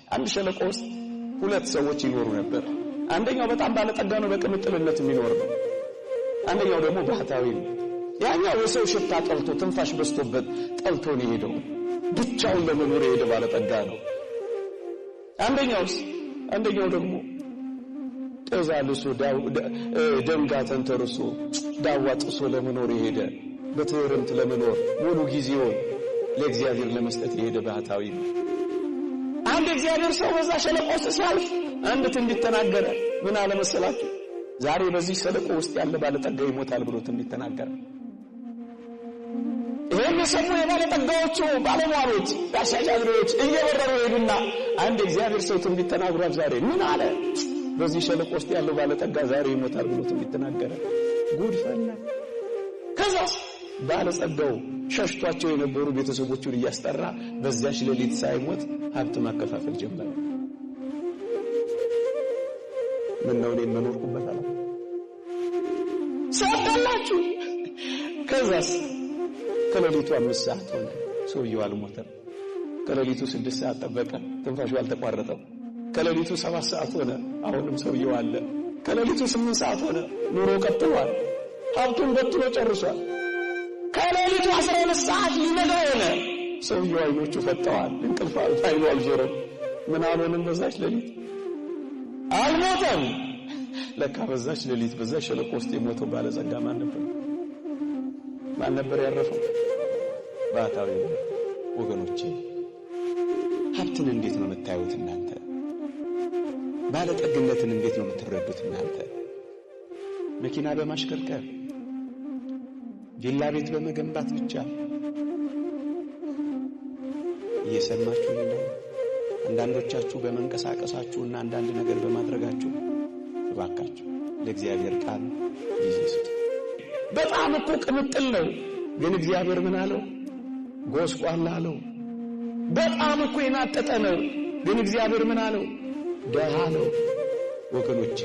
አንድ ሸለቆ ውስጥ ሁለት ሰዎች ይኖሩ ነበር። አንደኛው በጣም ባለጠጋ ነው፣ በቅምጥልነት የሚኖር ነው። አንደኛው ደግሞ ባህታዊ ነው። ያኛው የሰው ሽታ ጠልቶ ትንፋሽ በስቶበት ጠልቶ ነው የሄደው። ብቻውን ለመኖር የሄደ ባለጠጋ ነው። አንደኛው ደግሞ ጤዛ ልሶ ደንጋ ተንተርሶ ዳዋ ጥሶ ለመኖር የሄደ በትህርምት ለመኖር ሙሉ ጊዜውን ለእግዚአብሔር ለመስጠት የሄደ ባህታዊ ነው። አንድ እግዚአብሔር ሰው በዛ ሸለቆ ውስጥ ሲያልፍ አንድ ትንቢት ተናገረ። ምን አለ መሰላችሁ? ዛሬ በዚህ ሸለቆ ውስጥ ያለ ባለጠጋ ይሞታል ብሎ ትንቢት ተናገረ። ይሄን የሰሙ የባለጠጋዎቹ ባለሟሎች ያሻሻግሮች እየበረሩ ሄዱና አንድ እግዚአብሔር ሰው ትንቢት ተናግሯል ዛሬ። ምን አለ? በዚህ ሸለቆ ውስጥ ያለው ባለጠጋ ዛሬ ይሞታል ብሎ ትንቢት ተናገረ። ጉድ ፈላ። ከዛስ ባለጸጋው ሸሽቷቸው የነበሩ ቤተሰቦቹን እያስጠራ በዚያች ሌሊት ሳይሞት ሀብት ማከፋፈል ጀመረ። ምን ነው እኔን መኖርኩበት አለ ሰጣላችሁ። ከዛስ ከሌሊቱ 5 ሰዓት ሆነ፣ ሰውየው አልሞተም። ከሌሊቱ 6 ሰዓት ጠበቀ፣ ትንፋሹ አልተቋረጠም። ከሌሊቱ 7 ሰዓት ሆነ፣ አሁንም ሰውየው አለ። ከሌሊቱ 8 ሰዓት ሆነ፣ ኑሮ ቀጥሏል። ሀብቱን በትሎ ጨርሷል። ከሌሊቱ 12 ሰዓት ሊነጋ ሆነ፣ ሰውየው አይኖቹ ፈጠዋል። እንቅልፍ አይኑ አልዞረም። ምን አልሆነም? በዛች ሌሊት አልሞተም። ለካ በዛች ሌሊት በዛች ሸለቆ ውስጥ የሞተው ባለጸጋ ማን ነበር ያረፈው? ባህታዊ። ወገኖቼ ሀብትን እንዴት ነው የምታዩት እናንተ? ባለጠግነትን እንዴት ነው የምትረዱት እናንተ? መኪና በማሽከርከር ቪላ ቤት በመገንባት ብቻ እየሰማችሁ ነው። አንዳንዶቻችሁ በመንቀሳቀሳችሁና አንዳንድ ነገር በማድረጋችሁ እባካችሁ ለእግዚአብሔር ቃል ጊዜ ስጡ። በጣም እኮ ቅምጥል ነው፣ ግን እግዚአብሔር ምን አለው? ጎስቋላ አለው። በጣም እኮ የናጠጠ ነው፣ ግን እግዚአብሔር ምን አለው? ደሃ ነው። ወገኖቼ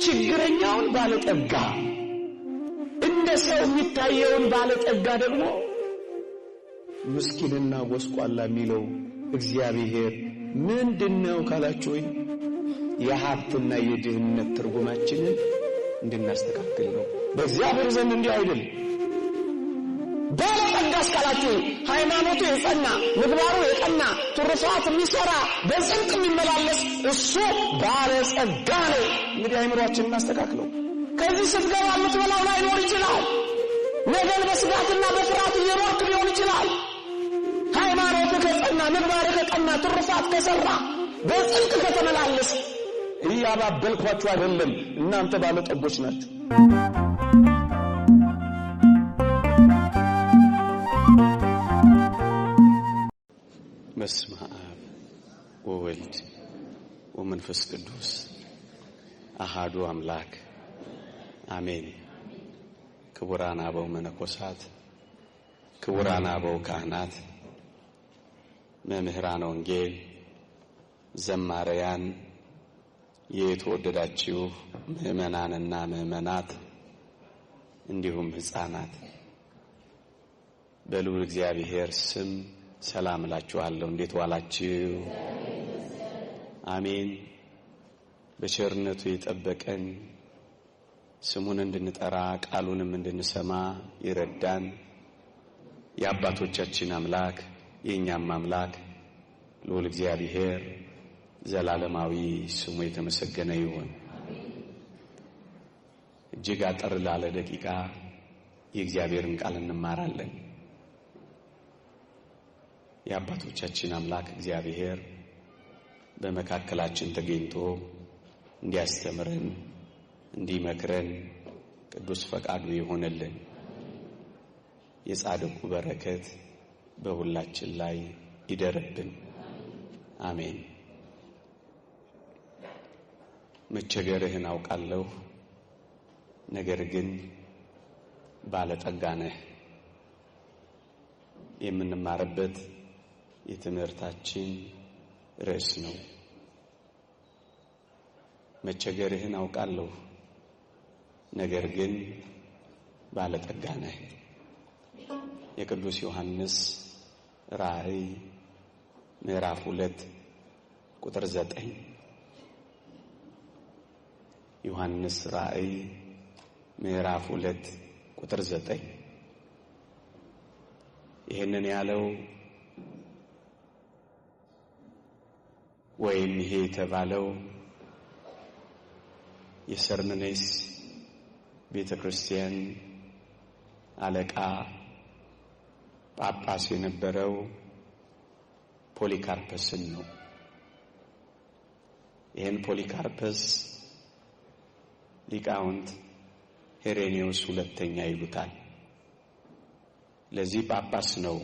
ችግረኛውን ባለጠጋ፣ እንደ ሰው የሚታየውን ባለጠጋ ደግሞ ምስኪንና ጎስቋላ የሚለው እግዚአብሔር ምንድነው ካላችሁኝ የሀብትና የድህነት ትርጉማችንን እንድናስተካክል ነው። በእግዚአብሔር ዘንድ እንዲህ አይደል። ባለጠጋ እስካላችሁ ሃይማኖቱ የጸና ምግባሩ የቀና ትሩፋት የሚሰራ በጽድቅ የሚመላለስ እሱ ባለጸጋ ነው። እንግዲህ አይምሮአችንን እናስተካክለው። ከዚህ ስትገባ የምትበላው ላይኖር ይችላል። ነገን በስጋትና በፍርሃት እየኖርክ ሊሆን ይችላል። ሃይማኖቱ ከጸና ምግባሩ ከቀና ትሩፋት ከሰራ በጽድቅ ከተመላለስ እያባበልኳችሁ አይደለም፣ እናንተ ባለጠጎች ናችሁ። በስመ አብ ወወልድ ወመንፈስ ቅዱስ አሃዱ አምላክ አሜን። ክቡራን አበው መነኮሳት፣ ክቡራን አበው ካህናት፣ መምህራን ወንጌል፣ ዘማሪያን፣ የተወደዳችሁ ምእመናንና ምእመናት እንዲሁም ሕፃናት በልዑል እግዚአብሔር ስም ሰላም እላችኋለሁ። እንዴት ዋላችሁ? አሜን። በቸርነቱ የጠበቀን ስሙን እንድንጠራ ቃሉንም እንድንሰማ ይረዳን የአባቶቻችን አምላክ የእኛም አምላክ ልዑል እግዚአብሔር ዘላለማዊ ስሙ የተመሰገነ ይሁን። እጅግ አጠር ላለ ደቂቃ የእግዚአብሔርን ቃል እንማራለን። የአባቶቻችን አምላክ እግዚአብሔር በመካከላችን ተገኝቶ እንዲያስተምረን እንዲመክረን ቅዱስ ፈቃዱ ይሆንልን። የጻድቁ በረከት በሁላችን ላይ ይደርብን። አሜን። መቸገርህን አውቃለሁ፣ ነገር ግን ባለጠጋ ነህ። የምንማርበት የትምህርታችን ርዕስ ነው። መቸገርህን አውቃለሁ፣ ነገር ግን ባለጠጋ ነህ። የቅዱስ ዮሐንስ ራእይ ምዕራፍ 2 ቁጥር 9፣ ዮሐንስ ራእይ ምዕራፍ 2 ቁጥር 9። ይህንን ያለው ወይም ይሄ የተባለው የሰርምኔስ ቤተ ክርስቲያን አለቃ ጳጳስ የነበረው ፖሊካርፐስን ነው። ይህን ፖሊካርፐስ ሊቃውንት ሄሬኔዎስ ሁለተኛ ይሉታል። ለዚህ ጳጳስ ነው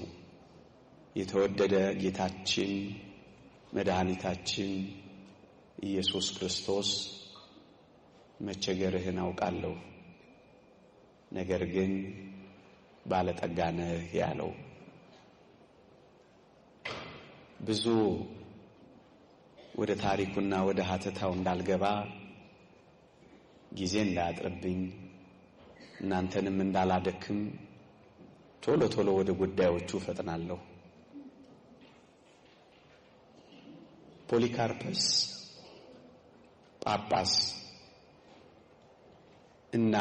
የተወደደ ጌታችን መድኃኒታችን ኢየሱስ ክርስቶስ መቸገርህን አውቃለሁ፣ ነገር ግን ባለጠጋ ነህ ያለው። ብዙ ወደ ታሪኩና ወደ ሀተታው እንዳልገባ ጊዜ እንዳያጥርብኝ እናንተንም እንዳላደክም ቶሎ ቶሎ ወደ ጉዳዮቹ ፈጥናለሁ። ፖሊካርፐስ ጳጳስ እና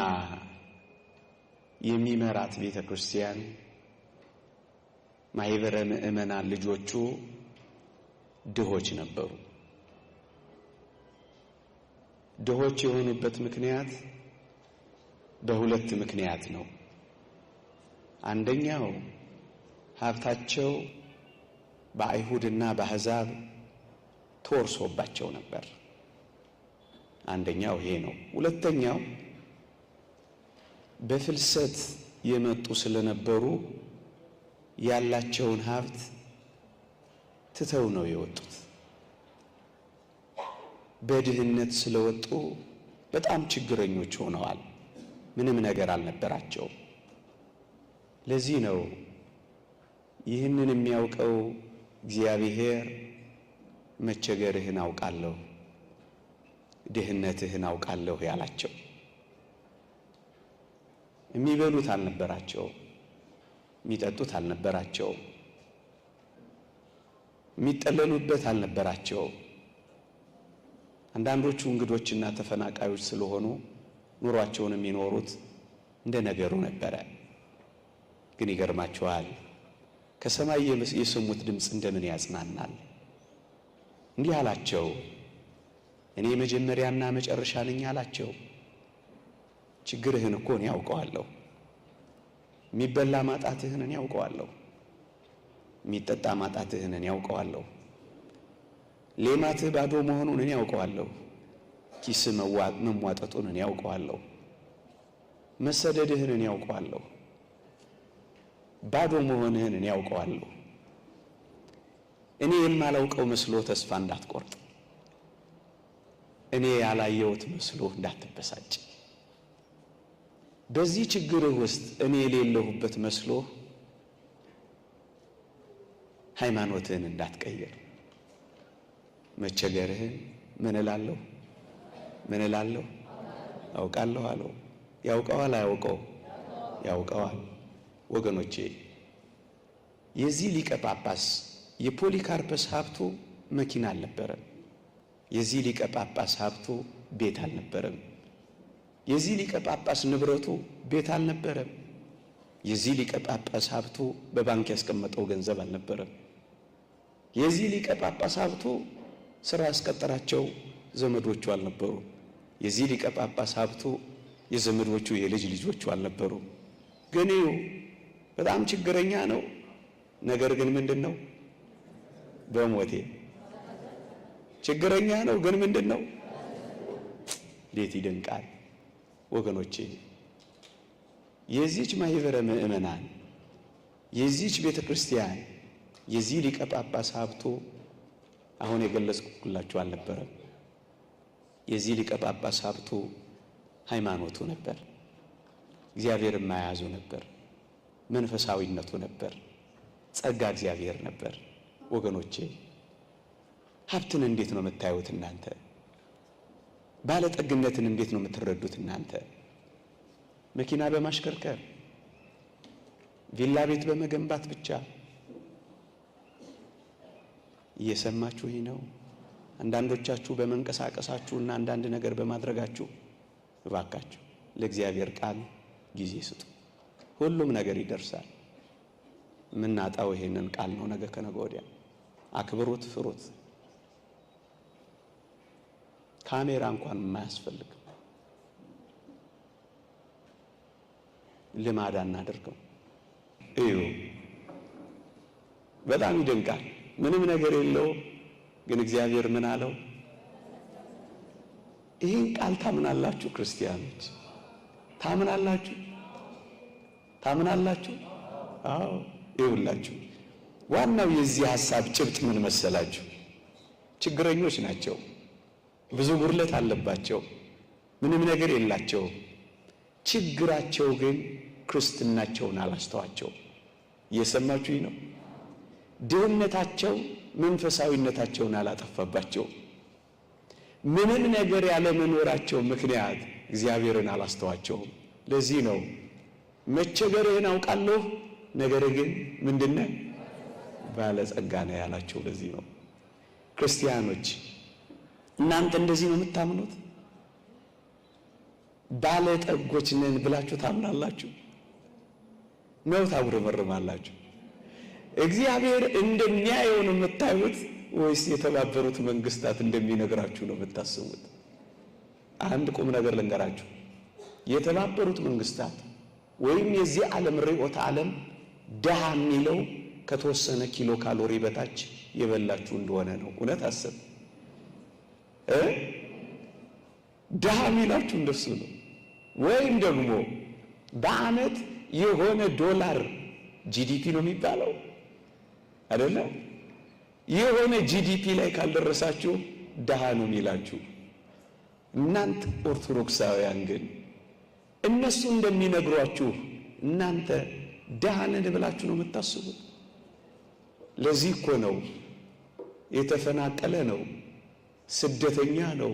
የሚመራት ቤተ ክርስቲያን ማህበረ ምእመናን ልጆቹ ድሆች ነበሩ። ድሆች የሆኑበት ምክንያት በሁለት ምክንያት ነው። አንደኛው ሀብታቸው በአይሁድና በአሕዛብ ተወርሶባቸው ነበር። አንደኛው ይሄ ነው። ሁለተኛው በፍልሰት የመጡ ስለነበሩ ያላቸውን ሀብት ትተው ነው የወጡት። በድህነት ስለወጡ በጣም ችግረኞች ሆነዋል። ምንም ነገር አልነበራቸው። ለዚህ ነው ይህንን የሚያውቀው እግዚአብሔር መቸገርህን አውቃለሁ፣ ድህነትህን አውቃለሁ ያላቸው። የሚበሉት አልነበራቸው፣ የሚጠጡት አልነበራቸው፣ የሚጠለሉበት አልነበራቸው። አንዳንዶቹ እንግዶችና ተፈናቃዮች ስለሆኑ ኑሯቸውን የሚኖሩት እንደ ነገሩ ነበረ። ግን ይገርማቸዋል፣ ከሰማይ የሰሙት ድምፅ እንደምን ያጽናናል። እንዲህ አላቸው፣ እኔ መጀመሪያና መጨረሻ ነኝ አላቸው። ችግርህን እኮ እኔ ያውቀዋለሁ። የሚበላ ማጣትህን እኔ ያውቀዋለሁ። የሚጠጣ ማጣትህን እኔ ያውቀዋለሁ። ሌማትህ ባዶ መሆኑን እኔ ያውቀዋለሁ። ኪስ መሟጠጡን እኔ ያውቀዋለሁ። መሰደድህን እኔ ያውቀዋለሁ። ባዶ መሆንህን እኔ ያውቀዋለሁ። እኔ የማላውቀው መስሎ ተስፋ እንዳትቆርጥ፣ እኔ ያላየሁት መስሎ እንዳትበሳጭ፣ በዚህ ችግርህ ውስጥ እኔ የሌለሁበት መስሎ ሃይማኖትህን እንዳትቀይር። መቸገርህን ምን እላለሁ አውቃለሁ አለው። ያውቀዋል አያውቀው? ያውቀዋል። ወገኖቼ የዚህ ሊቀ ጳጳስ የፖሊካርፐስ ሀብቱ መኪና አልነበረም። የዚህ ሊቀ ጳጳስ ሀብቱ ቤት አልነበረም። የዚህ ሊቀ ጳጳስ ንብረቱ ቤት አልነበረም። የዚህ ሊቀ ጳጳስ ሀብቱ በባንክ ያስቀመጠው ገንዘብ አልነበረም። የዚህ ሊቀ ጳጳስ ሀብቱ ስራ ያስቀጠራቸው ዘመዶቹ አልነበሩ። የዚህ ሊቀ ጳጳስ ሀብቱ የዘመዶቹ የልጅ ልጆቹ አልነበሩ። ግን በጣም ችግረኛ ነው። ነገር ግን ምንድነው? በሞቴ ችግረኛ ነው። ግን ምንድነው? እንዴት ይደንቃል ወገኖቼ! የዚህች ማህበረ ምእመናን የዚህች ቤተ ክርስቲያን የዚህ ሊቀ ጳጳስ ሀብቱ አሁን የገለጽኩላችሁ አልነበረም። የዚህ ሊቀ ጳጳስ ሀብቱ ሃይማኖቱ ነበር፣ እግዚአብሔርን ማያዙ ነበር፣ መንፈሳዊነቱ ነበር፣ ጸጋ እግዚአብሔር ነበር። ወገኖቼ ሀብትን እንዴት ነው የምታዩት እናንተ? ባለጠግነትን እንዴት ነው የምትረዱት እናንተ? መኪና በማሽከርከር ቪላ ቤት በመገንባት ብቻ እየሰማችሁ ነው? አንዳንዶቻችሁ በመንቀሳቀሳችሁና አንዳንድ ነገር በማድረጋችሁ እባካችሁ ለእግዚአብሔር ቃል ጊዜ ስጡ። ሁሉም ነገር ይደርሳል። ምናጣው ይሄንን ቃል ነው። ነገ ከነገ ወዲያ አክብሩት፣ ፍሩት። ካሜራ እንኳን የማያስፈልግ ልማድ አናደርገው። እዩ፣ በጣም ይደንቃል። ምንም ነገር የለው፣ ግን እግዚአብሔር ምን አለው? ይህን ቃል ታምናላችሁ? ክርስቲያኖች ታምናላችሁ? ታምናላችሁ? አዎ። ይኸውላችሁ ዋናው የዚህ ሐሳብ ጭብጥ ምን መሰላችሁ? ችግረኞች ናቸው፣ ብዙ ጉድለት አለባቸው፣ ምንም ነገር የላቸው። ችግራቸው ግን ክርስትናቸውን አላስተዋቸው። እየሰማችሁኝ ነው? ድህነታቸው መንፈሳዊነታቸውን አላጠፋባቸው። ምንም ነገር ያለ መኖራቸው ምክንያት እግዚአብሔርን አላስተዋቸውም። ለዚህ ነው መቸገርህን አውቃለሁ፣ ነገር ግን ምንድነው ባለጸጋ ነህ ያላቸው። ለዚህ ነው ክርስቲያኖች እናንተ እንደዚህ ነው የምታምኑት? ባለጠጎች ነን ብላችሁ ታምናላችሁ ነው? ታጉረመርማላችሁ? እግዚአብሔር እንደሚያየው ነው የምታዩት ወይስ የተባበሩት መንግስታት እንደሚነግራችሁ ነው የምታስቡት? አንድ ቁም ነገር ልንገራችሁ። የተባበሩት መንግስታት ወይም የዚህ ዓለም ርዕዮተ ዓለም ድሃ የሚለው ከተወሰነ ኪሎ ካሎሪ በታች የበላችሁ እንደሆነ ነው። እውነት አሰብ ድሃ የሚላችሁ እንደሱ ነው። ወይም ደግሞ በአመት የሆነ ዶላር ጂዲፒ ነው የሚባለው አይደለ? የሆነ ጂዲፒ ላይ ካልደረሳችሁ ድሃ ነው የሚላችሁ። እናንተ ኦርቶዶክሳውያን ግን እነሱ እንደሚነግሯችሁ እናንተ ድሃ ነን ብላችሁ ነው የምታስቡት። ለዚህ እኮ ነው የተፈናቀለ ነው፣ ስደተኛ ነው፣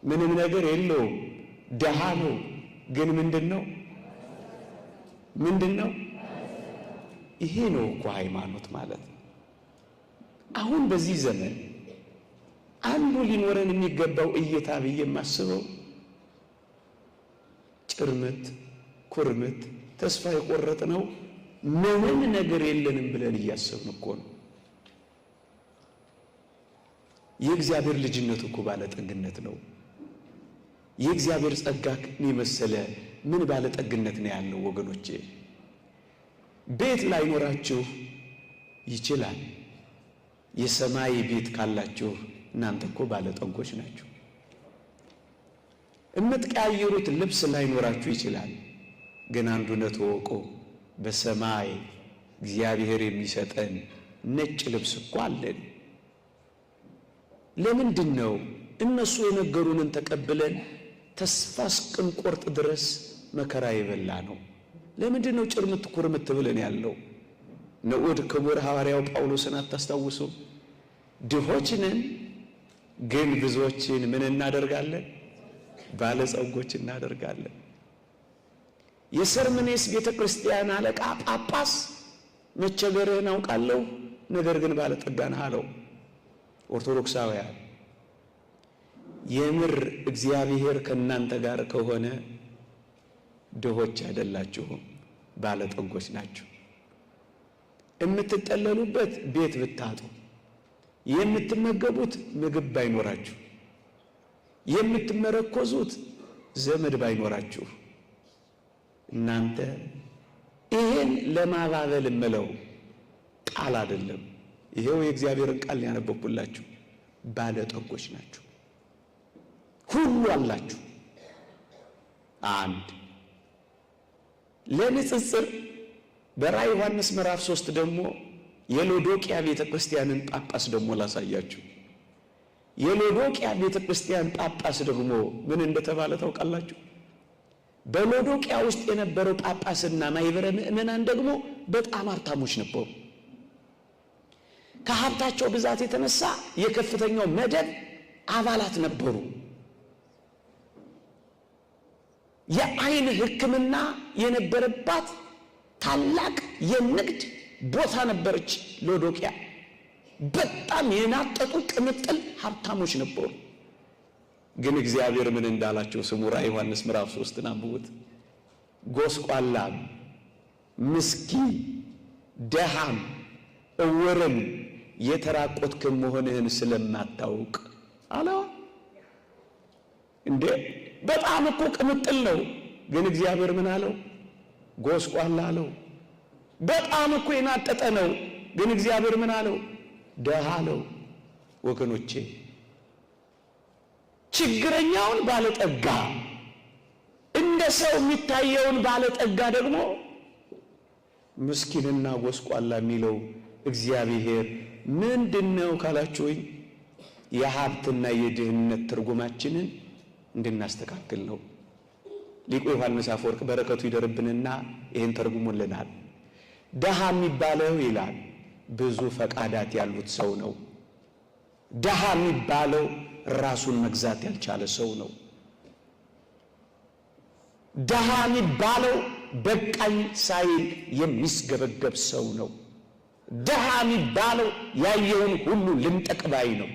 ምንም ነገር የለውም፣ ድሃ ነው። ግን ምንድነው? ይሄ ነው እኮ ሃይማኖት ማለት። አሁን በዚህ ዘመን አንዱ ሊኖረን የሚገባው እይታ ብዬ የማስበው ጭርምት፣ ኩርምት፣ ተስፋ የቆረጥነው ምንም ነገር የለንም ብለን እያሰብን እኮ ነው። የእግዚአብሔር ልጅነት እኮ ባለጠግነት ነው። የእግዚአብሔር ጸጋ የመሰለ ምን ባለጠግነት ነው ያለው ወገኖቼ። ቤት ላይኖራችሁ ይችላል። የሰማይ ቤት ካላችሁ እናንተ እኮ ባለጠጎች ናችሁ። የምትቀያየሩት ልብስ ላይኖራችሁ ይችላል። ግን አንዱን ተወቁ፣ በሰማይ እግዚአብሔር የሚሰጠን ነጭ ልብስ እኮ አለን። ለምንድን ነው እነሱ የነገሩንን ተቀብለን ተስፋ እስክንቆርጥ ድረስ መከራ የበላ ነው? ለምንድን ነው ጭርምት ኩርምት ብለን ያለው? ንዑድ ክቡር ሐዋርያው ጳውሎስን አታስታውሱ? ድሆች ነን ግን ብዙዎችን ምን እናደርጋለን? ባለጸጎች እናደርጋለን። የሰርምኔስ ቤተ ክርስቲያን አለቃ ጳጳስ መቸገርህን አውቃለሁ፣ ነገር ግን ባለጠጋ ነህ አለው። ኦርቶዶክሳውያን የምር እግዚአብሔር ከእናንተ ጋር ከሆነ ድሆች አይደላችሁም፣ ባለጠጎች ናችሁ። የምትጠለሉበት ቤት ብታጡ፣ የምትመገቡት ምግብ ባይኖራችሁ፣ የምትመረኮዙት ዘመድ ባይኖራችሁ፣ እናንተ ይሄን ለማባበል የምለው ቃል አይደለም። ይሄው የእግዚአብሔርን ቃል ያነበብኩላችሁ። ባለጠጎች ናችሁ፣ ሁሉ አላችሁ። አንድ ለንጽጽር በራዕየ ዮሐንስ ምዕራፍ 3 ደግሞ የሎዶቅያ ቤተክርስቲያንን ጳጳስ ደግሞ ላሳያችሁ። የሎዶቅያ ቤተክርስቲያን ጳጳስ ደግሞ ምን እንደተባለ ታውቃላችሁ? በሎዶቅያ ውስጥ የነበረው ጳጳስና ማይበረ ምእመናን ደግሞ በጣም ሀብታሞች ነበሩ። ከሀብታቸው ብዛት የተነሳ የከፍተኛው መደብ አባላት ነበሩ። የአይን ሕክምና የነበረባት ታላቅ የንግድ ቦታ ነበረች ሎዶቅያ። በጣም የናጠጡ ቅምጥል ሀብታሞች ነበሩ። ግን እግዚአብሔር ምን እንዳላቸው ስሙ። ራዕየ ዮሐንስ ምዕራፍ 3 አንብቡት። ጎስቋላም፣ ምስኪን፣ ደሃም፣ እውርም የተራቆትክ መሆንህን ስለማታውቅ አለ። እንዴ በጣም እኮ ቅምጥል ነው። ግን እግዚአብሔር ምን አለው? ጎስቋላ አለው። በጣም እኮ የናጠጠ ነው። ግን እግዚአብሔር ምን አለው? ደሃ አለው። ወገኖቼ ችግረኛውን ባለጠጋ፣ እንደ ሰው የሚታየውን ባለጠጋ ደግሞ ምስኪንና ጎስቋላ የሚለው እግዚአብሔር ምንድነው ካላችሁኝ የሀብትና የድህነት ትርጉማችንን እንድናስተካክል ነው። ሊቁ ዮሐንስ አፈወርቅ በረከቱ ይደርብንና ይህን ተርጉሞልናል። ደሃ የሚባለው ይላል ብዙ ፈቃዳት ያሉት ሰው ነው። ደሃ የሚባለው ራሱን መግዛት ያልቻለ ሰው ነው። ደሃ የሚባለው በቃኝ ሳይል የሚስገበገብ ሰው ነው። ደሃ የሚባለው ያየውን ሁሉ ልንጠቅባይ ነው።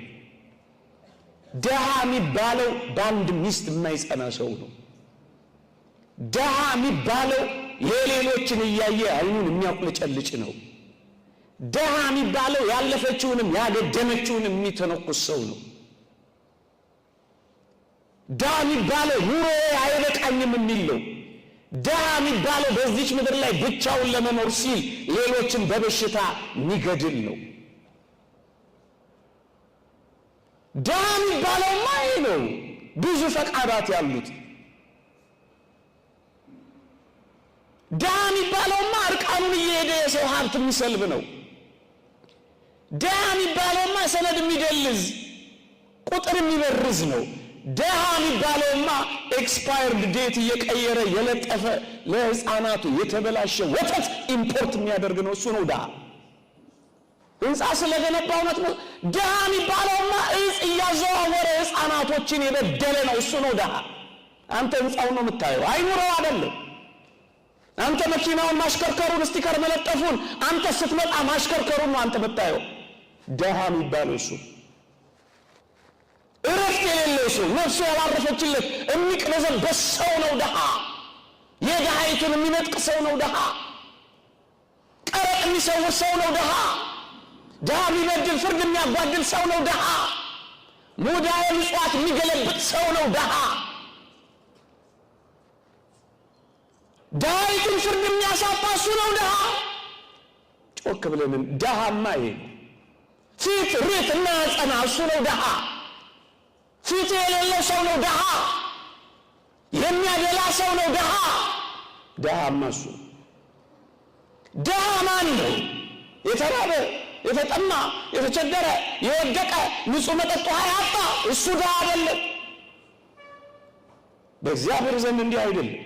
ደሃ የሚባለው በአንድ ሚስት የማይጸና ሰው ነው። ደሃ የሚባለው የሌሎችን እያየ አይኑን የሚያቁለጨልጭ ነው። ደሃ የሚባለው ያለፈችውንም ያገደመችውንም የሚተነኩስ ሰው ነው። ደሃ የሚባለው ኑሮ አይበቃኝም የሚል ነው። ደሃ የሚባለው በዚች ምድር ላይ ብቻውን ለመኖር ሲል ሌሎችን በበሽታ የሚገድል ነው። ደሃ የሚባለው ማይ ነው ብዙ ፈቃዳት ያሉት። ደሃ የሚባለውማ እርቃኑን እየሄደ የሰው ሀብት የሚሰልብ ነው። ደሃ የሚባለውማ ሰነድ የሚደልዝ ቁጥር የሚበርዝ ነው። ደሃ የሚባለውማ ኤክስፓየርድ ዴት እየቀየረ የለጠፈ ለሕፃናቱ የተበላሸ ወተት ኢምፖርት የሚያደርግ ነው። እሱ ነው ደሃ። ሕንፃ ስለገነባ እውነት ነው። ደሃ የሚባለውማ እጽ እያዘዋወረ ሕፃናቶችን የበደለ ነው። እሱ ነው ደሃ። አንተ ሕንፃውን ነው የምታየው፣ አይኑረው አይደለም። አንተ መኪናውን ማሽከርከሩን ስቲከር መለጠፉን አንተ ስትመጣ ማሽከርከሩን ነው አንተ የምታየው። ደሃ የሚባለው እሱ እረፍት የሌለው ሰው፣ ነፍሱ ያላረፈችለት የሚቅበዘበዝ ሰው ነው ደሃ። የድሃይቱን የሚነጥቅ ሰው ነው ደሃ። ቀረጥ የሚሰውር ሰው ነው ደሃ። ደሃ የሚበድል ፍርድ የሚያጓድል ሰው ነው ደሃ። ሙዳየ ምጽዋት የሚገለብጥ ሰው ነው ደሃ። ድሃይቱን ፍርድ የሚያሳጣ እሱ ነው ደሃ። ጮክ ብለንም ደሃማ ይሄ ፊት ሬት እና ያጸና እሱ ነው ደሃ። ፊት የሌለው ሰው ነው ደሃ። የሚያደላ ሰው ነው ደሃ። ደሃማ እሱ። ደሃ ማን ነው? የተራበ፣ የተጠማ፣ የተቸገረ፣ የወደቀ፣ ንጹህ መጠጥ ውሃ ያጣ እሱ ደሃ አይደለም። በእግዚአብሔር ዘንድ እንዲህ አይደለም።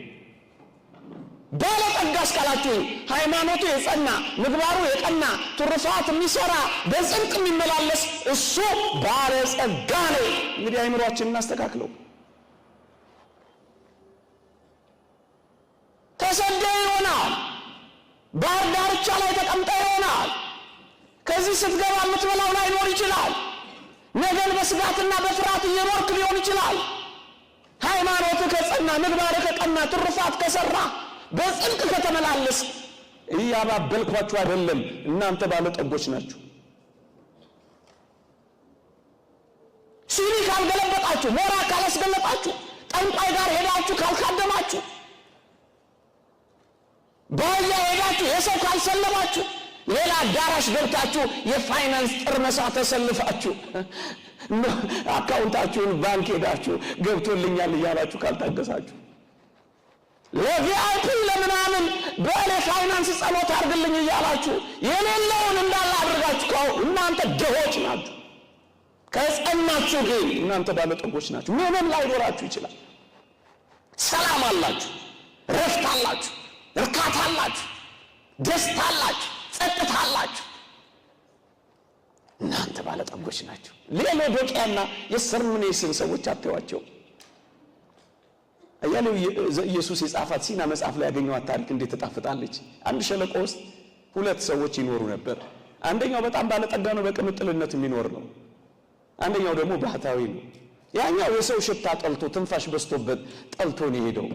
ባለጠጋ እስካላችሁ ሃይማኖቱ የጸና ምግባሩ የቀና ትሩፋት የሚሰራ በጽድቅ የሚመላለስ እሱ ባለጸጋ ነው። እንግዲህ አይምሮአችንን እናስተካክለው። ተሰደህ ይሆናል፣ ባህር ዳርቻ ላይ ተቀምጠህ ይሆናል። ከዚህ ስትገባ የምትበላው ላይኖር ይችላል። ነገን በስጋትና በፍርሃት እየኖርክ ሊሆን ይችላል። ሃይማኖቱ ከጸና ምግባሩ ከቀና ትሩፋት ከሰራ በጽድቅ ከተመላለስ እያባበልኳችሁ አይደለም፣ እናንተ ባለጠጎች ናችሁ። ሲሪ ካልገለበጣችሁ፣ ሞራ ካላስገለጣችሁ፣ ጠንቋይ ጋር ሄዳችሁ ካልካደማችሁ፣ ባያ ሄዳችሁ የሰው ካልሰለማችሁ፣ ሌላ አዳራሽ ገብታችሁ የፋይናንስ ጥርመሳ ተሰልፋችሁ አካውንታችሁን ባንክ ሄዳችሁ ገብቶልኛል እያላችሁ ካልታገሳችሁ፣ ለቪአይፒ ለምናምን በለ ፋይናንስ ጸሎት አድርግልኝ እያላችሁ የሌለውን እንዳለ አድርጋችሁ እናንተ ድሆች ናችሁ። ከጸናችሁ ግን እናንተ ባለጠጎች ናችሁ። ምንም ላይኖራችሁ ይችላል። ሰላም አላችሁ፣ ረፍት አላችሁ፣ እርካታ አላችሁ፣ ደስታ አላችሁ፣ ጸጥታ አላችሁ። እናንተ ባለጠጎች ናችሁ። ሎዶቅያና የሰርምኔስን ሰዎች አትዋቸው። አያሌው ኢየሱስ የጻፋት ሲና መጽሐፍ ላይ ያገኘዋት ታሪክ እንዴት ተጣፍጣለች። አንድ ሸለቆ ውስጥ ሁለት ሰዎች ይኖሩ ነበር። አንደኛው በጣም ባለጠጋ ነው፣ በቅምጥልነት የሚኖር ነው። አንደኛው ደግሞ ባህታዊ ነው። ያኛው የሰው ሽታ ጠልቶ ትንፋሽ በስቶበት ጠልቶ ነው የሄደው፣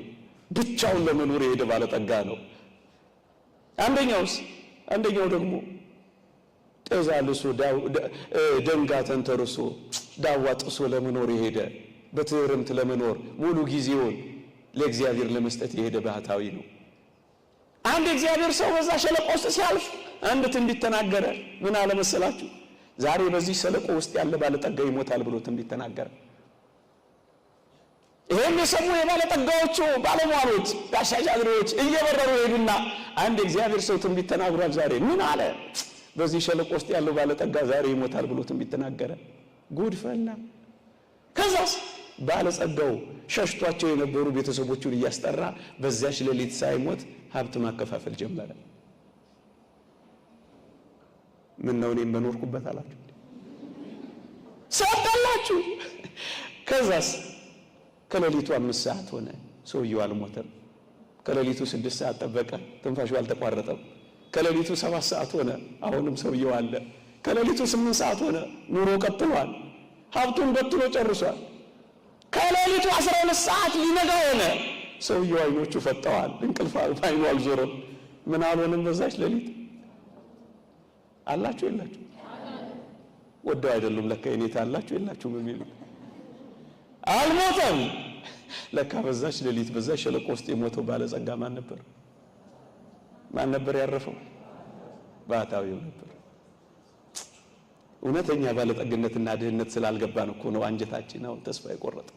ብቻውን ለመኖር የሄደ ባለጠጋ ነው። አንደኛው ደግሞ ጤዛ ልሶ ደንጋ ተንተርሶ ዳዋ ጥሶ ለመኖር የሄደ፣ በትህርምት ለመኖር ሙሉ ጊዜውን ለእግዚአብሔር ለመስጠት የሄደ ባህታዊ ነው። አንድ እግዚአብሔር ሰው በዛ ሸለቆ ውስጥ ሲያልፍ አንድ ትንቢት ተናገረ። ምን አለ መሰላችሁ? ዛሬ በዚህ ሸለቆ ውስጥ ያለ ባለጠጋ ይሞታል ብሎ ትንቢት ተናገረ። ይሄን የሰሙ የባለጠጋዎቹ ባለሟሎች ጋሻጃግሬዎች እየበረሩ ሄዱና አንድ እግዚአብሔር ሰው ትንቢት ተናግሯል ዛሬ። ምን አለ? በዚህ ሸለቆ ውስጥ ያለው ባለጠጋ ዛሬ ይሞታል ብሎ ትንቢት ተናገረ። ጉድ ፈላ። ከዛስ ባለጸጋው ሸሽቷቸው የነበሩ ቤተሰቦቹን እያስጠራ በዚያች ሌሊት ሳይሞት ሀብት ማከፋፈል ጀመረ። ምን ነው እኔም በኖርኩበት አላችሁ ሰጣላችሁ። ከዛስ ከሌሊቱ 5 ሰዓት ሆነ፣ ሰውየው አልሞተም። ከሌሊቱ 6 ሰዓት ጠበቀ፣ ትንፋሹ አልተቋረጠም። ከሌሊቱ 7 ሰዓት ሆነ፣ አሁንም ሰውየው አለ። ከሌሊቱ 8 ሰዓት ሆነ፣ ኑሮ ቀጥሏል። ሀብቱን በትኖ ጨርሷል። ከሌሊቱ 12 ሰዓት ሊነጋ ሆነ፣ ሰውየው አይኖቹ ፈጠዋል፣ እንቅልፍ አይኑ አልዞረም። ምን አልሆነም በዛች ሌሊት? አላችሁ የላችሁ? ወደው አይደሉም ለካ የኔታ አላችሁ የላችሁም የሚሉ አልሞተም። ለካ በዛች ሌሊት በዛች ሸለቆ ውስጥ የሞተው ባለጸጋ ማን ነበር? ማን ነበር ያረፈው? ባህታዊው ነበር። እውነተኛ ባለጠግነትና ድህነት ስላልገባን እኮ ነው አንጀታችን አሁን ተስፋ የቆረጠ።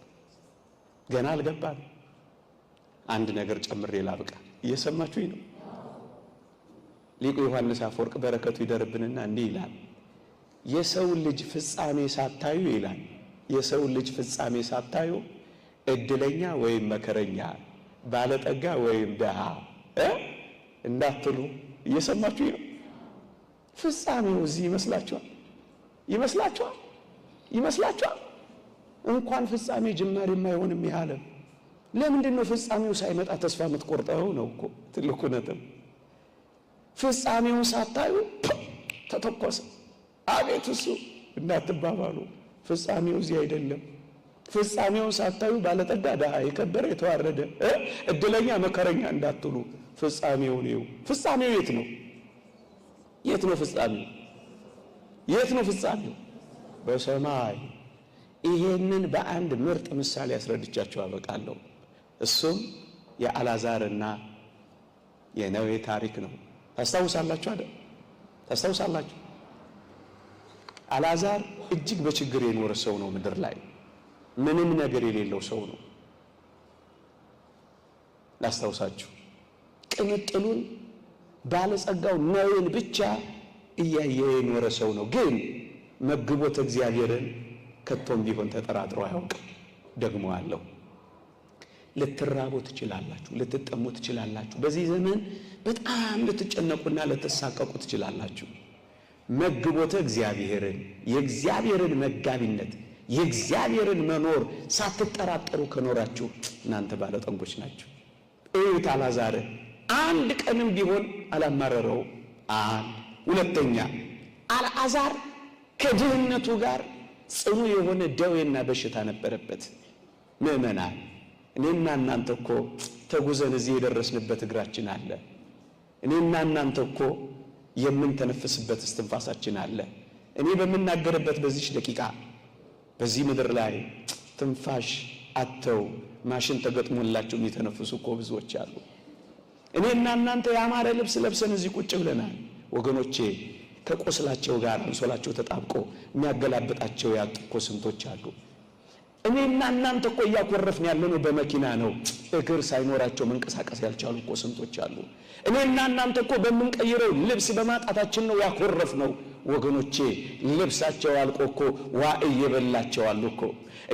ገና አልገባን። አንድ ነገር ጨምሬ ላብቃ። እየሰማችሁኝ ነው? ሊቁ ዮሐንስ አፈወርቅ በረከቱ ይደርብንና እንዲህ ይላል፣ የሰው ልጅ ፍጻሜ ሳታዩ ይላል፣ የሰው ልጅ ፍጻሜ ሳታዩ እድለኛ ወይም መከረኛ፣ ባለጠጋ ወይም ደሃ እንዳትሉ። እየሰማችሁኝ ነው? ፍጻሜው እዚህ ይመስላችኋል? እንኳን ፍጻሜ ጅማሬ የማይሆንም ይሃለም። ለምንድን ነው ፍጻሜው ሳይመጣ ተስፋ የምትቆርጠው? ነው እኮ ትልቁ ነጥብ። ፍጻሜውን ሳታዩ ተተኮሰ፣ አቤት እሱ እንዳትባባሉ። ፍጻሜው እዚህ አይደለም። ፍጻሜውን ሳታዩ ባለጠጋ ደሃ፣ የከበረ የተዋረደ፣ እድለኛ መከረኛ እንዳትሉ። ፍጻሜውን ይው። ፍጻሜው የት ነው? ፍጻሜው በሰማይ። ይሄንን በአንድ ምርጥ ምሳሌ ያስረድቻችሁ አበቃለሁ። እሱም የአልዓዛርና የነዌ ታሪክ ነው። ታስታውሳላችሁ አይደል? ታስታውሳላችሁ? አልዓዛር እጅግ በችግር የኖረ ሰው ነው። ምድር ላይ ምንም ነገር የሌለው ሰው ነው። ላስታውሳችሁ፣ ቅምጥሉን ባለጸጋው ነዌን ብቻ እያየ የኖረ ሰው ነው። ግን መግቦት እግዚአብሔርን ከቶም ቢሆን ተጠራጥሮ አያውቅም። ደግሞ አለው። ልትራቡ ትችላላችሁ፣ ልትጠሙ ትችላላችሁ። በዚህ ዘመን በጣም ልትጨነቁና ልትሳቀቁ ትችላላችሁ። መግቦት እግዚአብሔርን፣ የእግዚአብሔርን መጋቢነት፣ የእግዚአብሔርን መኖር ሳትጠራጠሩ ከኖራችሁ እናንተ ባለጠጎች ናችሁ። እዩት፣ አልዓዛር አንድ ቀንም ቢሆን አላማረረው። ሁለተኛ፣ አልዓዛር ከድህነቱ ጋር ጽኑ የሆነ ደዌና በሽታ ነበረበት። ምእመናን፣ እኔና እናንተ እኮ ተጉዘን እዚህ የደረስንበት እግራችን አለ። እኔና እናንተ እኮ የምንተነፍስበት እስትንፋሳችን አለ። እኔ በምናገርበት በዚህ ደቂቃ በዚህ ምድር ላይ ትንፋሽ አጥተው ማሽን ተገጥሞላቸው የሚተነፍሱ እኮ ብዙዎች አሉ። እኔና እናንተ ያማረ ልብስ ለብሰን እዚህ ቁጭ ብለናል። ወገኖቼ ከቆስላቸው ጋር አንሶላቸው ተጣብቆ የሚያገላብጣቸው ያጡ እኮ ስንቶች አሉ። እኔና እናንተ እኮ እያኮረፍን ያለነው በመኪና ነው። እግር ሳይኖራቸው መንቀሳቀስ ያልቻሉ እኮ ስንቶች አሉ። እኔና እናንተ እኮ በምንቀይረው ልብስ በማጣታችን ነው ያኮረፍነው። ወገኖቼ ልብሳቸው አልቆ እኮ ዋዕይ የበላቸው አሉ እኮ።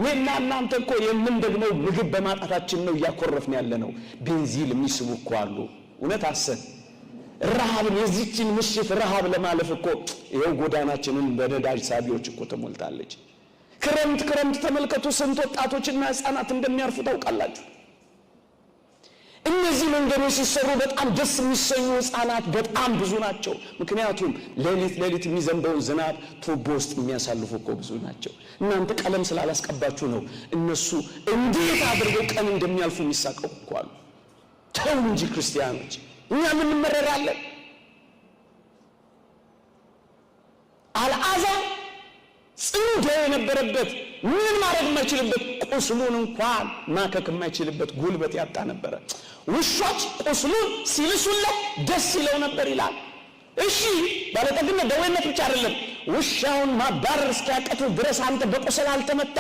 እኔና እናንተ እኮ የምንደግመው ምግብ በማጣታችን ነው እያኮረፍን ያለነው። ቤንዚል የሚስቡ እኮ አሉ። እውነት አሰብ ረሃብን፣ የዚችን ምሽት ረሃብ ለማለፍ እኮ ይኸው ጎዳናችንን በነዳጅ ሳቢዎች እኮ ተሞልታለች። ክረምት ተመልከቱ፣ ስንት ወጣቶችና ሕፃናት እንደሚያርፉ ታውቃላችሁ። እነዚህ መንገዶች ሲሰሩ በጣም ደስ የሚሰኙ ሕፃናት በጣም ብዙ ናቸው። ምክንያቱም ሌሊት የሚዘንበውን ዝናብ ቱቦ ውስጥ የሚያሳልፉ እኮ ብዙ ናቸው። እናንተ ቀለም ስላላስቀባችሁ ነው እነሱ እንዴት አድርገው ቀን እንደሚያልፉ የሚሳቀቁ እኮ አሉ። ተው እንጂ ክርስቲያኖች፣ እኛ ምን እንመረራለን? አልዓዛር ጽኑ ደዌ የነበረበት ምን ማድረግ የማይችልበት ቁስሉን እንኳን ማከክ የማይችልበት ጉልበት ያጣ ነበረ። ውሾች ቁስሉን ሲልሱለት ደስ ይለው ነበር ይላል። እሺ ባለጠግነት ደዌነት ብቻ አይደለም፣ ውሻውን ማባረር እስኪያቀቱ ድረስ አንተ በቁስል አልተመታ።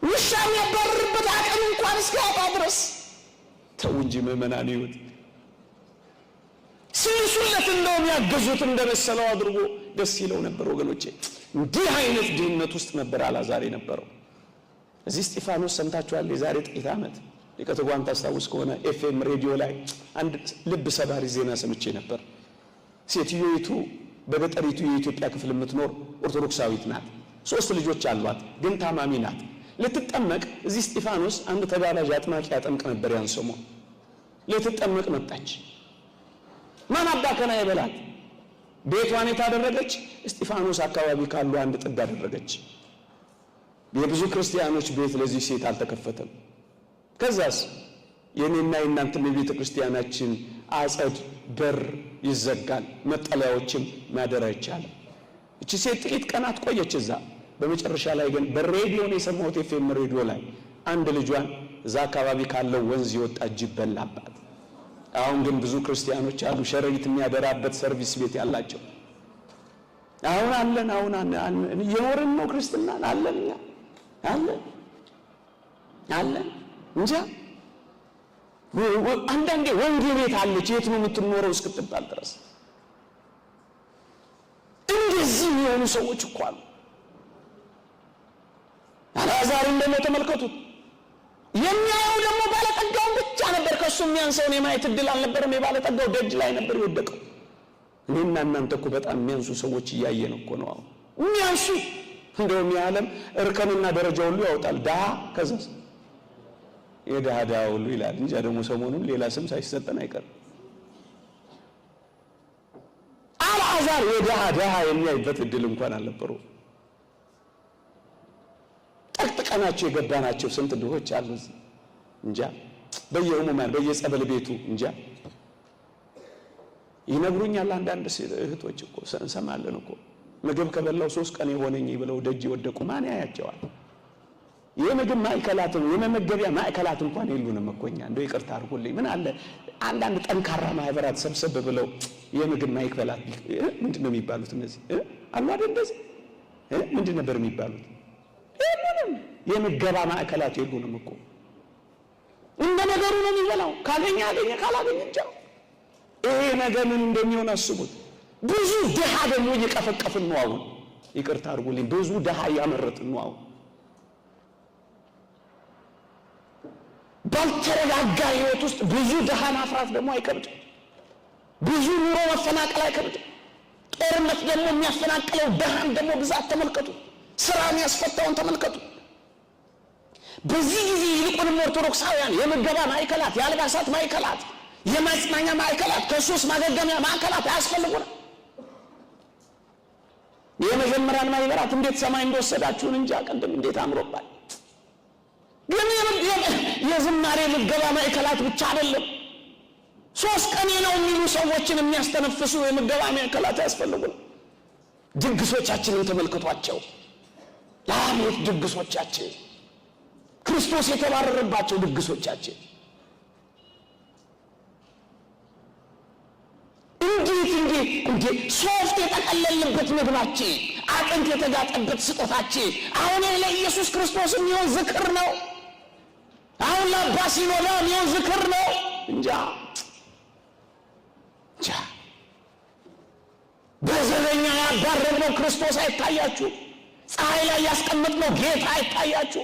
ውሻ የሚያባረርበት አቅም እንኳን እስኪያጣ ድረስ። ተው እንጂ ምዕመናን ይሁት ሲልሱለት እንደውም ያገዙት እንደመሰለው አድርጎ ደስ ይለው ነበር። ወገኖቼ እንዲህ አይነት ድህነት ውስጥ ነበር አልዓዛር የነበረው። እዚህ እስጢፋኖስ ሰምታችኋል። የዛሬ ጥቂት ዓመት ሊቀ ትጉሃን ታስታውስ ከሆነ ኤፍኤም ሬዲዮ ላይ አንድ ልብ ሰባሪ ዜና ሰምቼ ነበር። ሴትዮይቱ በገጠሪቱ የኢትዮጵያ ክፍል የምትኖር ኦርቶዶክሳዊት ናት። 3 ልጆች አሏት፣ ግን ታማሚ ናት። ልትጠመቅ እዚህ እስጢፋኖስ አንድ ተጋባዥ አጥማቂ ያጠምቅ ነበር። ያን ሰሞን ልትጠመቅ መጣች። ማን አባከና ይበላት? ቤቷን የታደረገች እስጢፋኖስ አካባቢ ካሉ አንድ ጥግ አደረገች። የብዙ ክርስቲያኖች ቤት ለዚህ ሴት አልተከፈተም። ከዛስ የኔና የናንተ የቤተ ክርስቲያናችን አጸድ በር ይዘጋል፣ መጠለያዎችም ማደር አይቻልም። እቺ ሴት ጥቂት ቀናት ቆየች እዛ። በመጨረሻ ላይ ግን በሬዲዮ ነው የሰማሁት፣ ኤፍኤም ሬዲዮ ላይ አንድ ልጇን እዛ አካባቢ ካለው ወንዝ የወጣ ጅብ በላባት። አሁን ግን ብዙ ክርስቲያኖች አሉ ሸረሪት የሚያደራበት ሰርቪስ ቤት ያላቸው። አሁን እየኖርን ነው ክርስትና አለን እንጃ። አንዳንዴ ወንጌል ቤት አለች የት ነው የምትኖረው እስክትባል ድረስ እንደዚህ የሆኑ ሰዎች እኮ አሉ። አልዓዛርን ደግሞ ተመልከቱት። የሚያየው ደግሞ ባለጠጋውን ብቻ ነበር። ከሱ የሚያንሰውን የማየት እድል አልነበረም። የባለጠጋው ደጅ ላይ ነበር የወደቀው። እኔና እናንተ እኮ በጣም የሚያንሱ ሰዎች እያየን እኮ ነው አሁን የሚያንሱ። እንደውም የዓለም እርከንና ደረጃ ሁሉ ያወጣል። ድሃ ከዛ የድሃ ሁሉ ይላል እንጂ ደግሞ ሰሞኑን ሌላ ስም ሳይሰጠን አይቀርም። አልዓዛር የድሃ የሚያይበት እድል እንኳን አልነበረው። ጠቅጥቀናቸው የገባናቸው ስንት ድሆች አሉ እንጃ። በየህሙማን በየጸበል ቤቱ እንጃ ይነግሩኛል አንዳንድ እህቶች እኮ እንሰማለን እኮ ምግብ ከበላው 3 ቀን የሆነኝ ብለው ደጅ ወደቁ። ማን ያያቸዋል? የምግብ ማዕከላትን የመመገቢያ ማዕከላት እንኳን የሉንም እኮ እኛ። እንደው ይቅርታ አድርጉልኝ። ምን አለ አንዳንድ ጠንካራ ማህበራት ሰብሰብ ብለው የምግብ ማዕከላት ምንድነው የሚባሉት እነዚህ አሉ አይደል? እንደዚህ ምንድን ነበር የሚባሉት? የምገባ ማዕከላት የሉንም እኮ። እንደ ነገሩ ነው የሚበላው። ካገኘ ካላገኘ እንጃ። ይሄ ነገር ምን እንደሚሆን አስቡት። ብዙ ድሃ ደግሞ እየቀፈቀፍን ነው አሁን። ይቅርታ አድርጉልኝ። ብዙ ድሃ እያመረትን ነው አሁን። ባልተረጋጋ ህይወት ውስጥ ብዙ ድሃ ማፍራት ደግሞ አይከብድም። ብዙ ኑሮ መፈናቀል አይከብድም። ጦርነት ደግሞ የሚያፈናቅለው ድሃን ደግሞ ብዛት ተመልከቱ። ስራን ያስፈታውን ተመልከቱ። በዚህ ጊዜ ይልቁንም ኦርቶዶክሳውያን የምገባ ማዕከላት፣ የአልባሳት ማዕከላት፣ የማጽናኛ ማዕከላት፣ ከሱስ ማገገሚያ ማዕከላት አያስፈልጉንም። የመጀመሪያን ማህበራት እንዴት ሰማይ እንደወሰዳችሁን እንጂ ቅድም እንዴት አምሮባል። ግን የዝማሬ ምገባ ማዕከላት ብቻ አይደለም። 3 ቀን ነው የሚሉ ሰዎችን የሚያስተነፍሱ የምገባ ማዕከላት ያስፈልጉን። ድግሶቻችንን ተመልከቷቸው። ለአሜት ድግሶቻችን ክርስቶስ የተባረረባቸው ድግሶቻችን እንዴት ሶፍት የተቀለለበት ምግባችን፣ አጥንት የተጋጠበት ስጦታችን አሁን ለኢየሱስ ክርስቶስ የሚሆን ዝክር ነው። አሁን ለአባ ሲኖዳ የሚሆን ዝክር ነው። እንጃ በዘበኛ ያባረርነው ክርስቶስ አይታያችሁ? ፀሐይ ላይ ያስቀመጥነው ጌታ አይታያችሁ?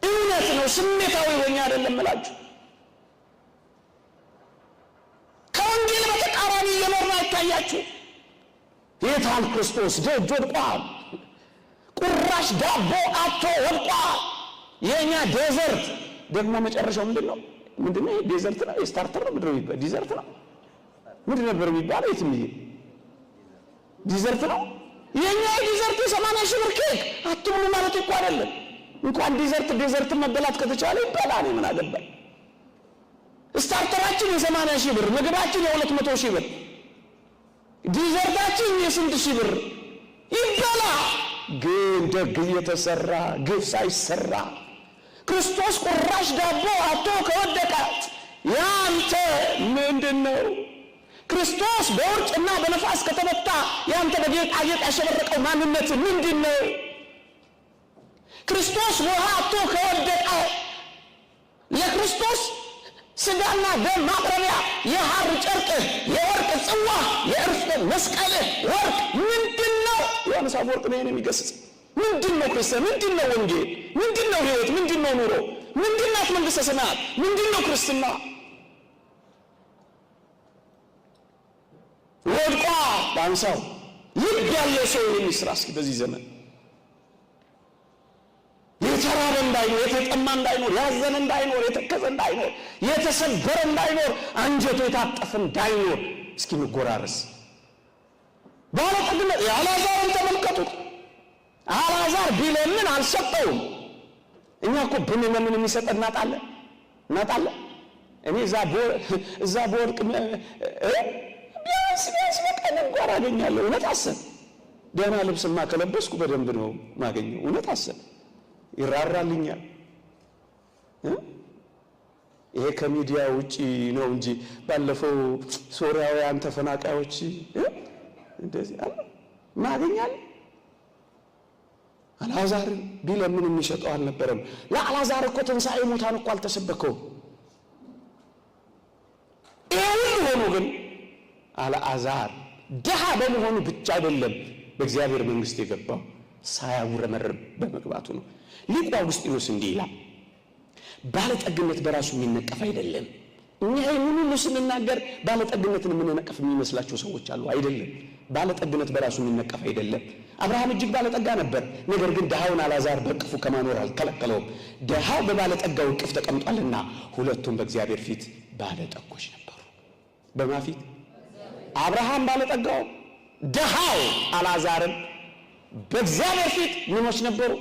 እውነት ነው። ስሜታዊ ሆኜ አይደለም እላችሁ። ከወንጌል በተቃራኒ እየኖርን አይታያችሁ? ጌታን ክርስቶስ ደጅ ወድቋል። ቁራሽ ዳቦ አጥቶ ወድቋል። የኛ ዴዘርት ደግሞ መጨረሻው ምንድነው? ዴዘርት ነው? ስታርተር ነው? ምንድነው የሚባለው? ዲዘርት ነው? ምንድነው ነበር የሚባለው? የትም ይሄ ዲዘርት ነው። የኛ ዲዘርት 80 ሺህ ብር ኬክ አትብሉ ማለት እኮ አይደለም። እንኳን ዲዘርት መበላት ከተቻለ ይበላል። ምን አገባኝ? ስታርተራችን የ80 ሺህ ብር፣ ምግባችን የ200 ሺህ ብር፣ ዲዘርታችን የ8 ሺህ ብር ይበላ። ግን ደግ እየተሰራ ግፍ ሳይሰራ ክርስቶስ ቁራሽ ዳቦ አቶ ከወደቀ ያንተ ምንድነው? ክርስቶስ በውርጭና በነፋስ ከተመታ ያንተ በጌጣጌጥ ያሸበረቀው ማንነት ምንድነው? ክርስቶስ ውሃ አቶ ከወደቀ ለክርስቶስ ስጋና ደም ማቅረቢያ የሐር ጨርቅ፣ የወርቅ ጽዋ፣ የእርፍ መስቀል ወርቅ ምንድነው? ዮሐንስ አፈወርቅ ነው የሚገስጽ። ምንድነው ክርስቶስ? ምንድነው ወንጌል? ምንድነው ሕይወት? ምንድነው ኑሮ? ምንድነው መንግሥተ ሰማያት? ምንድነው ክርስትና? ወድቋ ባንሳው ልብ ያለ ሰው የሚስራ እስኪ በዚህ ዘመን የተራበ እንዳይኖር፣ የተጠማ እንዳይኖር፣ ያዘነ እንዳይኖር፣ የተከዘ እንዳይኖር፣ የተሰበረ እንዳይኖር፣ አንጀቱ የታጠፈ እንዳይኖር እስኪ ንጎራረስ። ባለጠግነት የአልዓዛርን ተመልከቱት። አልዓዛር ቢለምን አልሰጠውም። እኛ እኮ ብንለምን የሚሰጠን እናጣለን። እኔ እዛ በወርቅ ቢያንስ በቀን እንኳን አገኛለሁ። እውነት አሰብ ደህና ልብስማ ከለበስኩ በደንብ ነው ማገኘው። እውነት አሰብ ይራራልኛል። ይሄ ከሚዲያ ውጪ ነው እንጂ ባለፈው ሶሪያውያን ተፈናቃዮች እንደዚህ ማገኛል። አልዓዛር ቢለምን የሚሰጠው አልነበረም። ለአልዓዛር እኮ ትንሣኤ ሙታን እኮ አልተሰበከውም። ይሄ ሆኖ ግን አልዓዛር ድሃ በመሆኑ ብቻ አይደለም በእግዚአብሔር መንግሥት የገባው፣ ሳያጉረመርም በመግባቱ ነው። ሊቁ አውግስጢኖስ እንዲህ ይላል፣ ባለጠግነት በራሱ የሚነቀፍ አይደለም። እኛ ይህን ሁሉ ስንናገር ባለጠግነትን የምንነቀፍ የሚመስላቸው ሰዎች አሉ። አይደለም፣ ባለጠግነት በራሱ የሚነቀፍ አይደለም። አብርሃም እጅግ ባለጠጋ ነበር። ነገር ግን ድሃውን አልዓዛር በእቅፉ ከማኖር አልከለከለውም። ድሃው በባለጠጋው እቅፍ ተቀምጧልና ሁለቱም በእግዚአብሔር ፊት ባለጠጎች ነበሩ። በማን ፊት? አብርሃም ባለጠጋው፣ ድሃው አልዓዛርም በእግዚአብሔር ፊት ምኖች ነበሩ።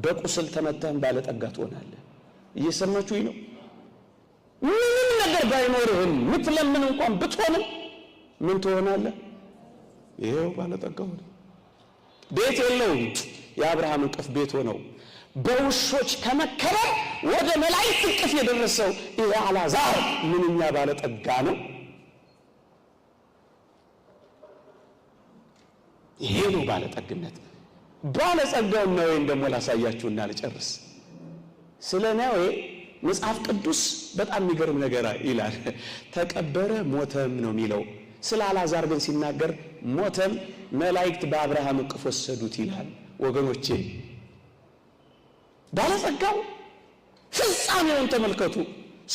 በቁስል ተመተን ባለጠጋ ትሆናለህ። እየሰማችሁኝ ነው? ምንም ነገር ባይኖርህም ምትለምን እንኳን ብትሆንም ምን ትሆናለህ? ይሄው ባለጠጋ ሆነ። ቤት የለውም፣ የአብርሃም እቅፍ ቤት ሆነው በውሾች ከመከረም ወደ መላእክት እቅፍ የደረሰው ይሄ አልዓዛር ምንኛ ባለጠጋ ነው። ይሄ ነው ባለጠግነት። ባለጸጋው ነዌን ደግሞ ላሳያችሁና ልጨርስ። ስለ ነዌ መጽሐፍ ቅዱስ በጣም የሚገርም ነገር ይላል። ተቀበረ ሞተም ነው የሚለው። ስለ አልዓዛር ግን ሲናገር ሞተም መላእክት በአብርሃም እቅፍ ወሰዱት ይላል። ወገኖቼ ባለጸጋው ፍጻሜውን ተመልከቱ።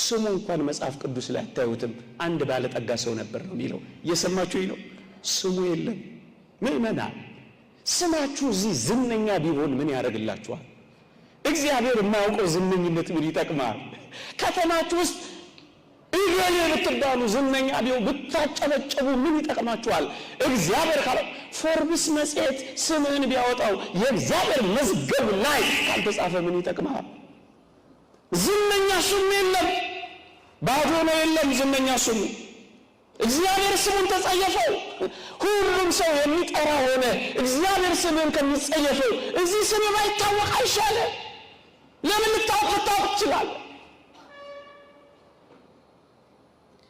ስሙ እንኳን መጽሐፍ ቅዱስ ላይ አታዩትም። አንድ ባለጠጋ ሰው ነበር ነው የሚለው። እየሰማችሁኝ ነው? ስሙ የለም። ምእመናን ስማችሁ እዚህ ዝነኛ ቢሆን ምን ያደርግላችኋል? እግዚአብሔር የማያውቀው ዝነኝነት ምን ይጠቅማል? ከተማችሁ ውስጥ እገሌ ብትባሉ ዝነኛ ቢሆን ብታጨበጨቡ ምን ይጠቅማችኋል? እግዚአብሔር ካለ ፎርብስ መጽሔት ስምህን ቢያወጣው የእግዚአብሔር መዝገብ ላይ ካልተጻፈ ምን ይጠቅማል? ዝነኛ ስም የለም፣ ባዶ ነው። የለም ዝነኛ ስሙ። እግዚአብሔር ስሙን ተጸየፈው። ሁሉም ሰው የሚጠራ ሆነ። እግዚአብሔር ስሙን ከሚጸየፈው እዚህ ስም ባይታወቅ አይሻልም? ለምን ልታውቅ ይችላል?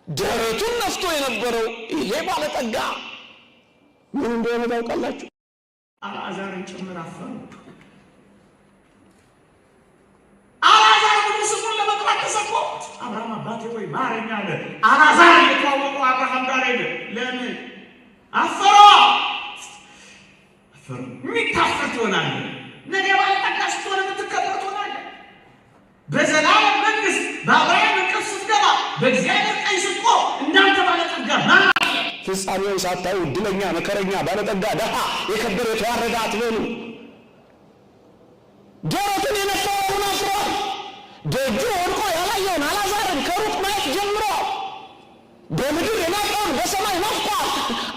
ደረቱን ነፍቶ የነበረው ይሄ ባለጠጋ ምን እንደሆነ ታውቃላችሁ? አልዓዛርን ጭምር አፈሩ። አልዓዛር ብሎ ስሙን ለመጥራት ተሰቆ አብርሃም አባቴ ወይ ማረኛ አለ። አልዓዛር የተዋወቀው አብርሃም ጋር ሄደ። ለምን አፈራ? አፈሩ። የሚታፈር ትሆናለህ። ነገ ባለጠጋ ስትሆን የምትከበር ትሆናለህ። በዘላለም መንግሥት በአብርሃም እቅፍ ስትገባ በእግዚአብሔር ቀኝ ስትቆም እንዳንተ ባለጠጋ ፍጻሜውን ሳታዩ ዕድለኛ፣ መከረኛ፣ ባለጠጋ፣ ደሃ፣ የከበረ የተዋረደ አትበሉ። ደረቱን የነፋውን ደጁ ወድቆ ያላየውን አልዓዛርን ከሩቅ ማየት ጀምሮ በምድር የናቀውን በሰማይ ናፍቋል።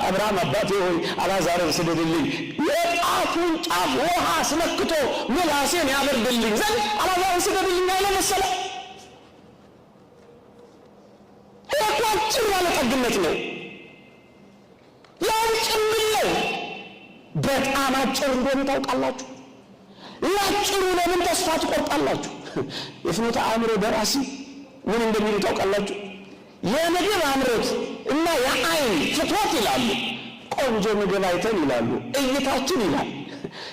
አብርሃም አባቴ ሆይ አልዓዛርን ስደድልኝ፣ የጣቱን ጫፍ ውሃ አስነክቶ ምላሴን ያበርድልኝ ዘንድ አልዓዛርን ስደድልኝ አይለ መሰለ። ይህ አጭር ያለ ጠግነት ነው። ያው ጭምር ነው። በጣም አጭር እንደሆነ ታውቃላችሁ። ለአጭሩ ለምን ተስፋ ትቆርጣላችሁ? የፍኖተ አእምሮ ደራሲ ምን እንደሚሉ ታውቃላችሁ? የምግብ አምሮት እና የአይን ፍትወት ይላሉ። ቆንጆ ምግብ አይተን ይላሉ እይታችን ይላል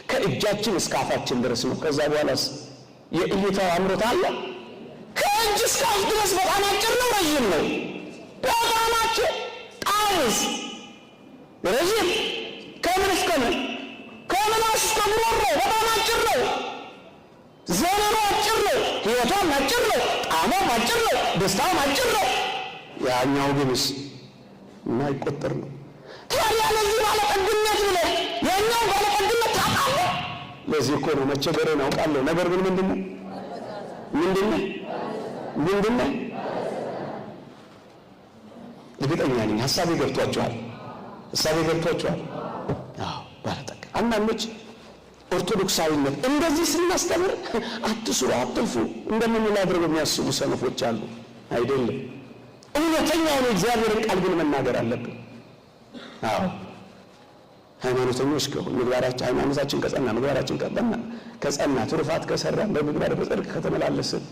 ከእጃችን እስከ አፋችን ድረስ ነው። ከዛ በኋላስ የእይታው አምሮት አለ? ከእጅ እስከ አፍ ድረስ በጣም አጭር ነው። ረዥም ነው። በጣም አጭር። ጣርስ ረዥም። ከምን እስከ ምን? ከምላስ እስከ ጉሮሮ በጣም አጭር ነው። ዘመኑ አጭር ነው። ሕይወቷም አጭር ነው። ጣዕሟም አጭር ነው። ደስታም አጭር ነው። ያኛው ግንስ የማይቆጠር ነው። ታዲያ ለዚህ ባለጠግነት ብለህ ያኛው ባለጠግነት ታውቃለህ? ለዚህ እኮ ነው መቸገሬን አውቃለሁ። ነገር ግን ምንድነው? እርግጠኛ ነኝ ሀሳቤ ገብቷቸዋል። አዎ ባለጠጋ። አንዳንዶች ኦርቶዶክሳዊነት እንደዚህ ስናስተምር አትስሩ አትልፉ እንደምንል አድርገው የሚያስቡ ሰነፎች አሉ። አይደለም። እውነተኛውን እግዚአብሔርን ቃል ግን መናገር አለብን። አዎ ሃይማኖተኞች ከሆነ ምግባራችን ሃይማኖታችን ከጸና ምግባራችን ከጸና ትሩፋት ከሰራን በምግባር በጽድቅ ከተመላለስን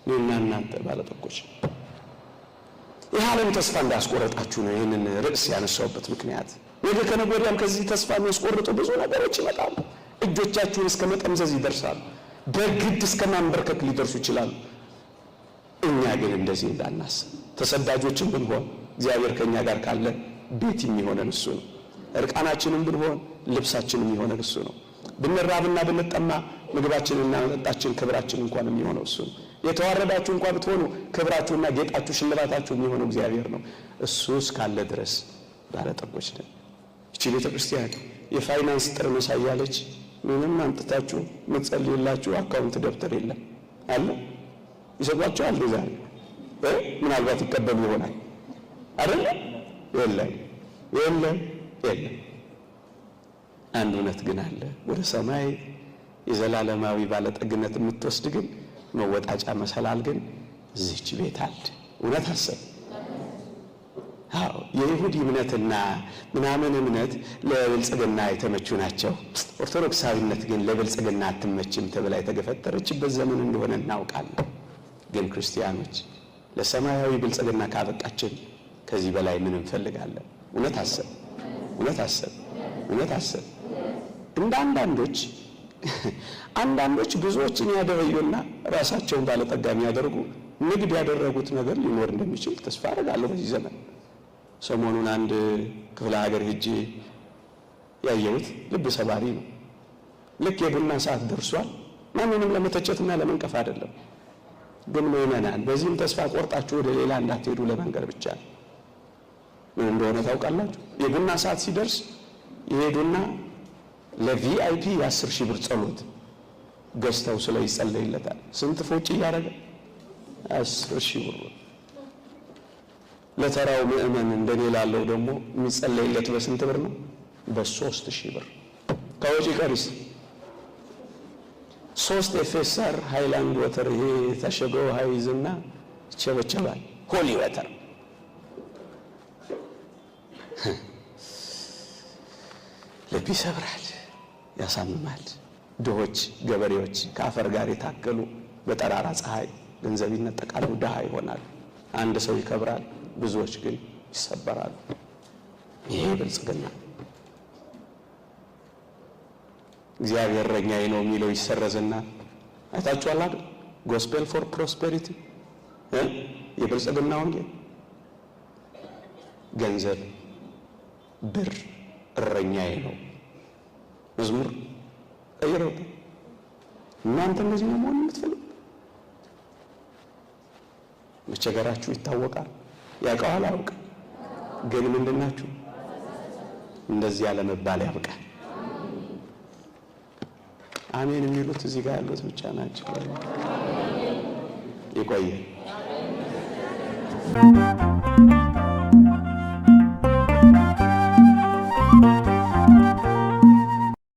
እኔና እናንተ ባለጠጎች። ይህ ዓለም ተስፋ እንዳስቆረጣችሁ ነው ይህንን ርዕስ ያነሳውበት ምክንያት። ነገ ከነገ ወዲያም ከዚህ ተስፋ የሚያስቆርጡ ብዙ ነገሮች ይመጣሉ። እጆቻችሁን እስከ መጠምዘዝ ይደርሳሉ። በግድ እስከ ማንበርከክ ሊደርሱ ይችላሉ። እኛ ግን እንደዚህ እንዳናስብ። ተሰዳጆችን ብንሆን እግዚአብሔር ከኛ ጋር ካለ ቤት የሚሆነን እሱ ነው። እርቃናችንን ብንሆን ልብሳችንን የሚሆነን እሱ ነው። ብንራብና ብንጠማ ምግባችንና መጠጣችን ክብራችን እንኳን የሚሆነው እሱ ነው። የተዋረዳችሁ እንኳን ብትሆኑ ክብራችሁና ጌጣችሁ ሽልማታችሁ የሚሆነው እግዚአብሔር ነው። እሱ እስካለ ድረስ ባለጠጎች ነን። እቺ ቤተ ክርስቲያን የፋይናንስ ጥርምስ አያለች። ምንም አምጥታችሁ መጸልይላችሁ አካውንት ደብተር የለም አለ። ይሰጧቸዋል። ዛሬ ምናልባት ይቀበሉ ይሆናል አይደል? የለም። አንድ እውነት ግን አለ። ወደ ሰማይ የዘላለማዊ ባለጠግነት የምትወስድ ግን መወጣጫ መሰላል ግን እዚህች ቤት አለ። እውነት አሰብ። አዎ የይሁዲ እምነትና ምናምን እምነት ለብልጽግና የተመቹ ናቸው። ኦርቶዶክሳዊነት ግን ለብልጽግና አትመችም ተብላ የተገፈተረችበት ዘመን እንደሆነ እናውቃለን። ግን ክርስቲያኖች ለሰማያዊ ብልጽግና ካበቃችን ከዚህ በላይ ምን እንፈልጋለን? እውነት አሰብ። እንደ አንዳንዶች ብዙዎችን ያደረዩና ራሳቸውን ባለጠጋ የሚያደርጉ ንግድ ያደረጉት ነገር ሊኖር እንደሚችል ተስፋ አደርጋለሁ በዚህ ዘመን። ሰሞኑን አንድ ክፍለ ሀገር ሄጄ ያየሁት ልብ ሰባሪ ነው። ልክ የቡና ሰዓት ደርሷል። ማንንም ለመተቸትና ለመንቀፍ አይደለም። ግን ምዕመናን በዚህም ተስፋ ቆርጣችሁ ወደ ሌላ እንዳትሄዱ ለመንገር ብቻ ነው። ምን እንደሆነ ታውቃላችሁ? የቡና ሰዓት ሲደርስ ይሄዱና ለቪአይፒ 10,000 ብር ጸሎት ገዝተው ስለ ይጸለይለታል። ስንት ፎጭ እያደረገ 10,000 ብር። ለተራው ምዕመን እንደኔ ላለው ደግሞ የሚጸለይለት በስንት ብር ነው? በ3,000 ብር። ከወጪ ቀሪስ 3 ኤፌሳር ሃይላንድ ወተር ይሄ ታሸገው ሃይዝና ይቸበቸባል። ሆሊ ወተር ልብ ይሰብራል፣ ያሳምማል። ድሆች ገበሬዎች ከአፈር ጋር የታገሉ በጠራራ ፀሐይ ገንዘብ ይነጠቃሉ፣ ድሃ ይሆናል። አንድ ሰው ይከብራል፣ ብዙዎች ግን ይሰበራሉ። ይሄ ብልጽግና። እግዚአብሔር እረኛዬ ነው የሚለው ይሰረዝና አይታችኋል አይደል? ጎስፔል ፎር ፕሮስፔሪቲ የብልጽግና ወንጌል ገንዘብ ብር እረኛዬ ነው መዝሙር ቀይረው። እናንተ እንደዚህ ነው መሆን የምትፈልጉ? መቸገራችሁ ይታወቃል። ያውቀዋል አውቅ ግን ምንድናችሁ? እንደዚህ ያለ መባል ያብቃ። አሜን የሚሉት እዚህ ጋር ያሉት ብቻ ናቸው። ይቆየ።